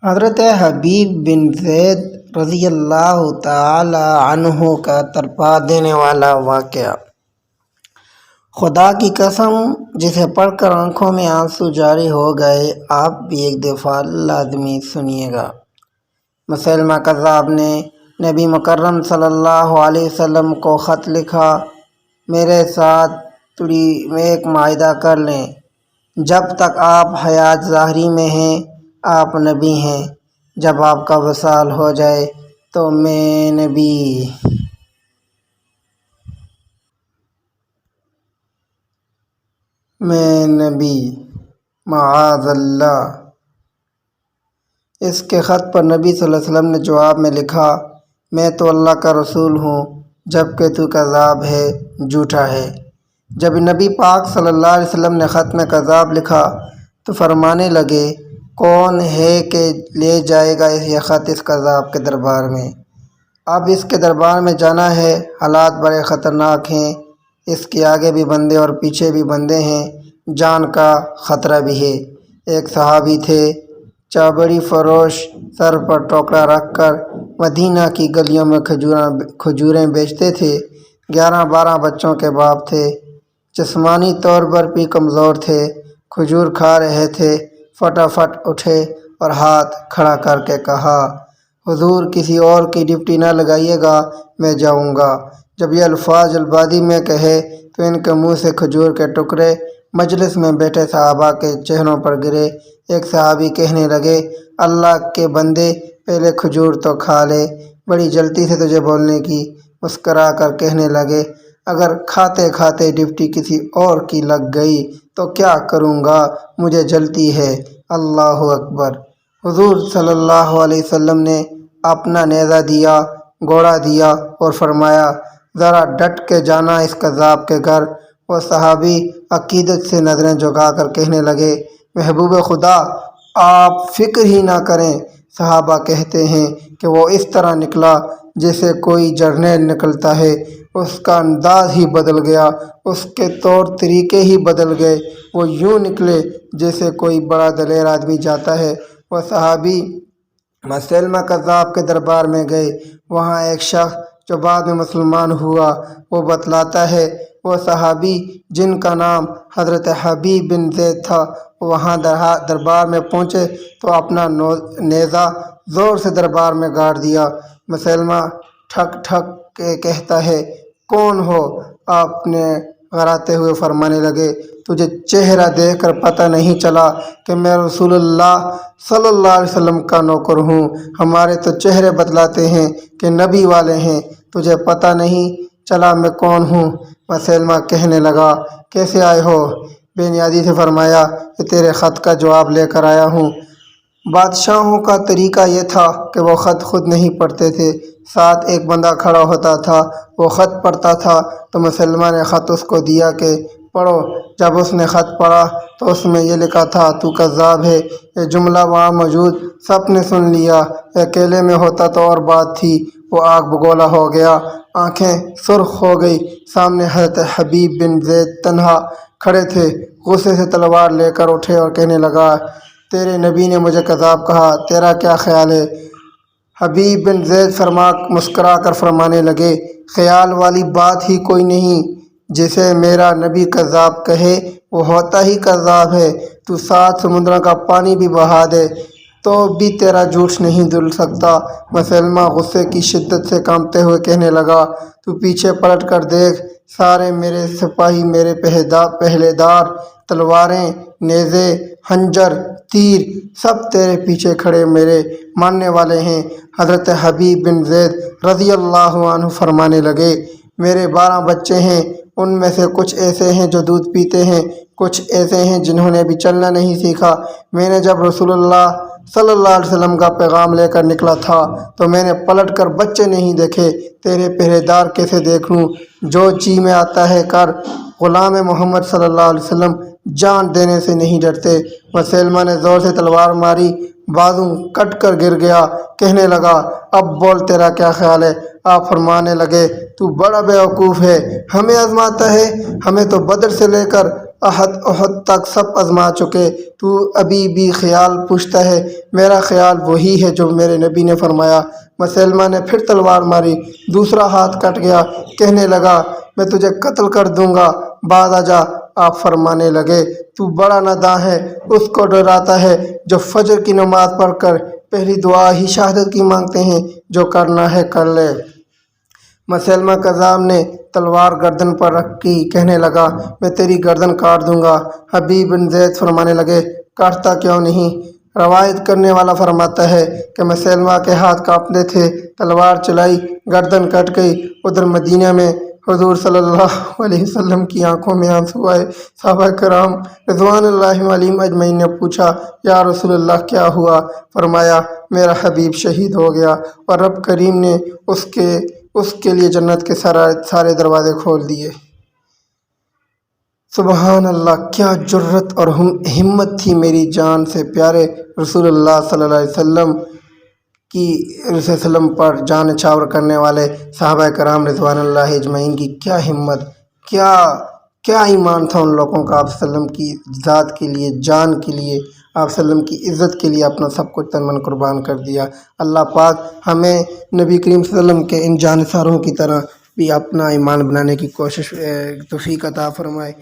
حضرت حبیب بن زید رضی اللہ تعالی عنہ کا تڑپا دینے والا واقعہ۔ خدا کی قسم، جسے پڑھ کر آنکھوں میں آنسو جاری ہو گئے، آپ بھی ایک دفعہ لازمی سنیے گا۔ مسیلمہ کذاب نے نبی مکرم صلی اللہ علیہ وسلم کو خط لکھا، میرے ساتھ ایک معاہدہ کر لیں، جب تک آپ حیات ظاہری میں ہیں آپ نبی ہیں، جب آپ کا وصال ہو جائے تو میں نبی معاذ اللہ۔ اس کے خط پر نبی صلی اللہ علیہ وسلم نے جواب میں لکھا، میں تو اللہ کا رسول ہوں جبکہ تو کذاب ہے، جھوٹا ہے۔ جب نبی پاک صلی اللہ علیہ وسلم نے خط میں کذاب لکھا تو فرمانے لگے، کون ہے کہ لے جائے گا یہ خط اس کذاب کے دربار میں؟ اب اس کے دربار میں جانا ہے، حالات بڑے خطرناک ہیں، اس کے آگے بھی بندے اور پیچھے بھی بندے ہیں، جان کا خطرہ بھی ہے۔ ایک صحابی تھے، چابڑی فروش، سر پر ٹوکرا رکھ کر مدینہ کی گلیوں میں کھجوریں بیچتے تھے، 11-12 بچوں کے باپ تھے، جسمانی طور پر بھی کمزور تھے، کھجور کھا رہے تھے، فٹافٹ اٹھے اور ہاتھ کھڑا کر کے کہا، حضور کسی اور کی ڈیوٹی نہ لگائیے گا، میں جاؤں گا۔ جب یہ الفاظ جلدبازی میں کہے تو ان کے منہ سے کھجور کے ٹکڑے مجلس میں بیٹھے صحابہ کے چہروں پر گرے۔ ایک صحابی کہنے لگے، اللہ کے بندے پہلے کھجور تو کھا لے، بڑی جلدی سے تجھے بولنے کی۔ مسکرا کر کہنے لگے، اگر کھاتے کھاتے ڈیوٹی کسی اور کی لگ گئی تو کیا کروں گا، مجھے جلتی ہے۔ اللہ اکبر۔ حضور صلی اللہ علیہ وسلم نے اپنا نیزہ دیا، گوڑا دیا اور فرمایا، ذرا ڈٹ کے جانا اس کذاب کے گھر۔ وہ صحابی عقیدت سے نظریں جھکا کر کہنے لگے، محبوب خدا آپ فکر ہی نہ کریں۔ صحابہ کہتے ہیں کہ وہ اس طرح نکلا جیسے کوئی جرنیل نکلتا ہے، اس کا انداز ہی بدل گیا، اس کے طور طریقے ہی بدل گئے، وہ یوں نکلے جیسے کوئی بڑا دلیر آدمی جاتا ہے۔ وہ صحابی مسیلمہ کذاب کے دربار میں گئے، وہاں ایک شخص جو بعد میں مسلمان ہوا، وہ بتلاتا ہے، وہ صحابی جن کا نام حضرت حبیب بن زید تھا، وہاں دربار میں پہنچے تو اپنا نیزہ زور سے دربار میں گاڑ دیا۔ مسیلمہ ٹھک ٹھک کے کہتا ہے، کون ہو؟ آپ نے غراتے ہوئے فرمانے لگے، تجھے چہرہ دیکھ کر پتہ نہیں چلا کہ میں رسول اللہ صلی اللہ علیہ وسلم کا نوکر ہوں؟ ہمارے تو چہرے بتلاتے ہیں کہ نبی والے ہیں، تجھے پتہ نہیں چلا میں کون ہوں؟ مسیلمہ کہنے لگا، کیسے آئے ہو؟ بے نیازی سے فرمایا کہ تیرے خط کا جواب لے کر آیا ہوں۔ بادشاہوں کا طریقہ یہ تھا کہ وہ خط خود نہیں پڑھتے تھے، ساتھ ایک بندہ کھڑا ہوتا تھا، وہ خط پڑھتا تھا تو مسلمہ نے خط اس کو دیا کہ پڑھو۔ جب اس نے خط پڑھا تو اس میں یہ لکھا تھا، تو کذاب ہے۔ یہ جملہ وہاں موجود سب نے سن لیا، اکیلے میں ہوتا تو اور بات تھی، وہ آگ بگولا ہو گیا، آنکھیں سرخ ہو گئی۔ سامنے حضرت حبیب بن زید تنہا کھڑے تھے، غصے سے تلوار لے کر اٹھے اور کہنے لگا، تیرے نبی نے مجھے کذاب کہا، تیرا کیا خیال ہے؟ حبیب بن زید مسکرا کر فرمانے لگے، خیال والی بات ہی کوئی نہیں، جسے میرا نبی کذاب کہے وہ ہوتا ہی کذاب ہے، تو 7 سمندروں کا پانی بھی بہا دے تو بھی تیرا جھوٹ نہیں دھل سکتا۔ مسیلمہ غصے کی شدت سے کانپتے ہوئے کہنے لگا، تو پیچھے پلٹ کر دیکھ، سارے میرے سپاہی، میرے پہلے دار، تلواریں، نیزے، خنجر، تیر، سب تیرے پیچھے کھڑے میرے ماننے والے ہیں۔ حضرت حبیب بن زید رضی اللہ عنہ فرمانے لگے، میرے 12 بچے ہیں، ان میں سے کچھ ایسے ہیں جو دودھ پیتے ہیں، کچھ ایسے ہیں جنہوں نے بھی چلنا نہیں سیکھا۔ میں نے جب رسول اللہ صلی اللہ علیہ وسلم کا پیغام لے کر نکلا تھا تو میں نے پلٹ کر بچے نہیں دیکھے، تیرے پہرے دار کیسے دیکھ لوں؟ جو جی میں آتا ہے کر، غلام محمد صلی اللہ علیہ وسلم جان دینے سے نہیں ڈرتے۔ مسیلمہ نے زور سے تلوار ماری، بازو کٹ کر گر گیا، کہنے لگا، اب بول تیرا کیا خیال ہے؟ آپ فرمانے لگے، تو بڑا بیوقوف ہے، ہمیں آزماتا ہے، ہمیں تو بدر سے لے کر احد احد تک سب آزما چکے، تو ابھی بھی خیال پوچھتا ہے؟ میرا خیال وہی ہے جو میرے نبی نے فرمایا۔ مسلمہ نے پھر تلوار ماری، دوسرا ہاتھ کٹ گیا، کہنے لگا میں تجھے قتل کر دوں گا، بعد آ جا۔ آپ فرمانے لگے تو بڑا ناداں ہے، اس کو ڈراتا ہے جو فجر کی نماز پڑھ کر پہلی دعا ہی شہادت کی مانگتے ہیں، جو کرنا ہے کر لے۔ مسلمہ کذاب نے تلوار گردن پر رکھی، کہنے لگا میں تیری گردن کاٹ دوں گا۔ حبیب بن زید فرمانے لگے کاٹتا کیوں نہیں؟ روایت کرنے والا فرماتا ہے کہ مسلمہ کے ہاتھ کانپتے تھے، تلوار چلائی، گردن کٹ گئی۔ ادھر مدینہ میں حضور صلی اللہ علیہ وسلم کی آنکھوں میں آنسو آئے۔ صحابہ کرام رضوان اللہ علیہم اجمعین نے پوچھا یا رسول اللہ کیا ہوا؟ فرمایا میرا حبیب شہید ہو گیا اور رب کریم نے اس کے لیے جنت کے سارے دروازے کھول دیے۔ سبحان اللہ، کیا جرت اور ہمت تھی میری جان سے پیارے رسول اللہ صلی اللہ علیہ وسلم پر جان نچھاور کرنے والے صحابہ کرام رضوان اللہ اجمعین کی کیا ہمت، کیا ایمان تھا ان لوگوں کا۔ آپ صلی اللہ علیہ وسلم کی ذات کے لیے، جان کے لیے، آپ صلی اللہ علیہ وسلم کی عزت کے لیے اپنا سب کچھ تن من قربان کر دیا۔ اللہ پاک ہمیں نبی کریم صلی اللہ علیہ وسلم کے ان جانثاروں کی طرح بھی اپنا ایمان بنانے کی کوشش توفیق عطا فرمائے۔